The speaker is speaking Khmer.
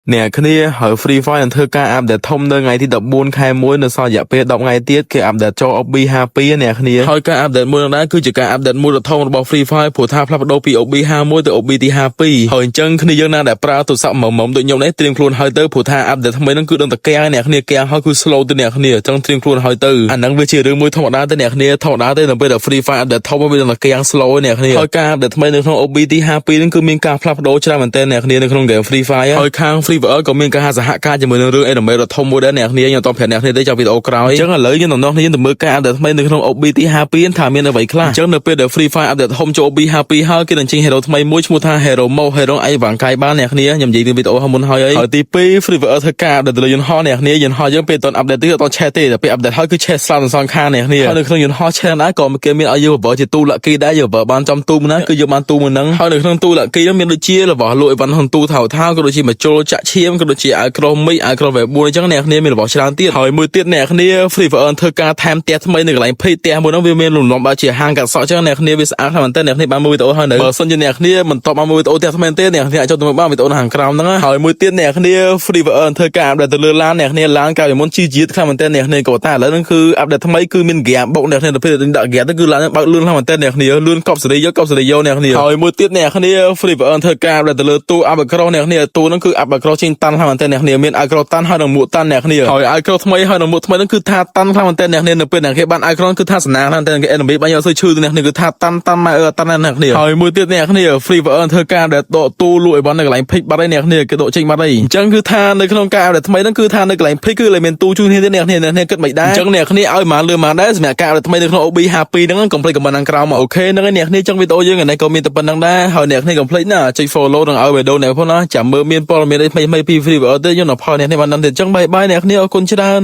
Nè, cái này ở Free Fire thơ ca app để thông nơi ngày thì đập buôn khai muối nó sao dạ pe đọc ngày tiết cái app để cho Obi happy nè cái này thôi ca app để mua đó cứ chỉ ca app để mua được thông bao Free Fire phổ tháp lắp đô pi Obi ha muối từ Obi thì happy hồi chân cái này dân nào để pra tụt sập mỏng mỏng tụi nhau đấy tiền luôn hơi tới phổ tháp app để thằng mấy nó cứ đâm tạc keo nè cái này keo hơi cứ slow từ nè cái này trong tiền luôn hơi từ anh đang vừa chỉ được mua thông đá tới nè cái này thông đá tới là bây giờ Free Fire để thông bây giờ là keo slow nè cái này thôi ca app để thằng mấy nó không Obi thì happy nó cứ miên ca lắp đô cho mình tên nè cái này nó không để Free Fire thôi khang Free Fire có miên caសហការជាមួយនឹងរឿងអេដមេរធំមួយដែរអ្នកគ្នាខ្ញុំតបប្រាប់អ្នកគ្នាទៅចង់វីដេអូក្រោយអញ្ចឹងឥឡូវយើងនឹងគ្នាទៅមើលការដែលថ្មីនៅក្នុង OBT 52ថាមានអ្វីខ្លះអញ្ចឹងនៅពេលដែល Free Fire update ធំចូល OB 52ហើយគេនឹងចេញ hero ថ្មីមួយឈ្មោះថា Hero Mo Hero អីវ៉ាងកាយបានអ្នកគ្នាខ្ញុំនិយាយពីវីដេអូមុនហើយហើយទី2 Free Fire ធ្វើការដែលលើយន្តហោះអ្នកគ្នាយន្តហោះយើងពេលតន់ update ទៀតអត់ឆេះទេតែពេល update ហើយគឺឆេះស្លាប់ទាំងសងខាងអ្នកគ្នាហើយនៅក្នុងយន្តហោះឆេះដែរក៏គេមានឲ្យយើងបបជាទូលាក់គីដែរយើងបបបានចំទូមណាគឺយើងបានទូមួយហ្នឹងហើយនៅក្នុងទូលាក់គីមានដូចជារបស់លក់អីវ៉ាន់ក្នុងទូថៅថៅក៏ដូចជាមកជុលចាក់ឈាមក៏ដូចជាអាវក្រោះមីអាវក្រោះវ៉ែ4អញ្ចឹងអ្នកគ្នាមានរបស់ច្រើនទៀតហើយមួយទៀតអ្នកគ្នា Free Fire ធ្វើការថែមផ្ទះថ្មីនៅកន្លែងភ័យផ្ទះមួយហ្នឹងវាមានលំនាំបើជាហាងកាត់សក់អញ្ចឹងអ្នកគ្នាវាស្អាតខ្លាំងមែនតើអ្នកគ្នាបានមើលវីដេអូហើយនៅបើសិនជាអ្នកគ្នាមិនតបបានមើលវីដេអូផ្ទះថ្មីទេអ្នកគ្នាអាចចូលទៅមើលបានវីដេអូនៅខាងក្រោមហ្នឹងហើយមួយទៀតអ្នកគ្នា Free Fire ធ្វើការអាប់ដេតទៅលើឡានអ្នកគ្នាឡានកាលពីមុនជីជាតិខ្លាំងមែនតើអ្នកគ្នាក៏តែឥឡូវហ្នឹងគឺអាប់ដេតថ្មីគឺមានហ្គេមបុកអ្នកគ្នាទៅពេលដាក់ហ្គេមទៅគឺឡានបើកលឿនខ្លាំងមែនតើអ្នកគ្នាលឿនកប់សេរីយកកប់សេរីយកអ្នកគ្នាហើយមួយទៀតអ្នកគ្នា Free Fire ធ្វើការអាប់ដេតទៅលើទូអាប់ក្រោះអ្នកគ្នាទូហ្នឹងគឺអាប់ក្រោះចេញតាន់ខ្លាំងមែនតើអ្នកគ្នាមានអាក្រោះតាន់ហើយនឹងមួកតាន់អ្នកគ្នាហើយអាក្រោះថ្មីហើយនឹងមួកថ្មីហ្នឹងគឺថាតាន់ខ្លាំងមែនតើអ្នកគ្នានៅពេលអ្នកគេបានអាក្រោះគឺថាសណាខ្លាំងតែគេអេនមីបានយកទៅឈឺទៅអ្នកគ្នាគឺថាតាន់ម៉ែតាន់អ្នកគ្នាហើយមួយទៀតអ្នកគ្នា Free Fire ធ្វើការដែលដកទូលក់អីបាននៅកន្លែងភិកបាត់ហើយអ្នកគ្នាគេដកចេញបាត់ហើយអញ្ចឹងគឺថានៅក្នុងការដែលថ្មីហ្នឹងគឺថានៅកន្លែងភិកគឺលែងមានទូជូនគ្នាអ្នកគ្នាគិតមិនដែរអញ្ចឹងអ្នកគ្នាឲ្យមកលឿនមកដែរសម្រាប់ការដែលថ្មីនៅក្នុង OB Happy ហ្នឹងកុំភ្លេចខមមិនខាងក្រោមមកអូខេហ្នឹងហើយអ្នកគ្នាចង់វីដេអូយើងថ្ងៃនេះក៏មានតែប៉ុណ្្នឹងដែរហើយអ្នកគ្នាកុំភ្លេចណាចុច follow និងឲ្យវីដេអូនេះផងណាចាំមើលមានព័ត៌មានអីថ្មីពី Free Fire ទៅយើងនៅផលអ្នកនេះបានដល់ទៀតអញ្ចឹងបាយអ្នកគ្នាអរគុណច្រើន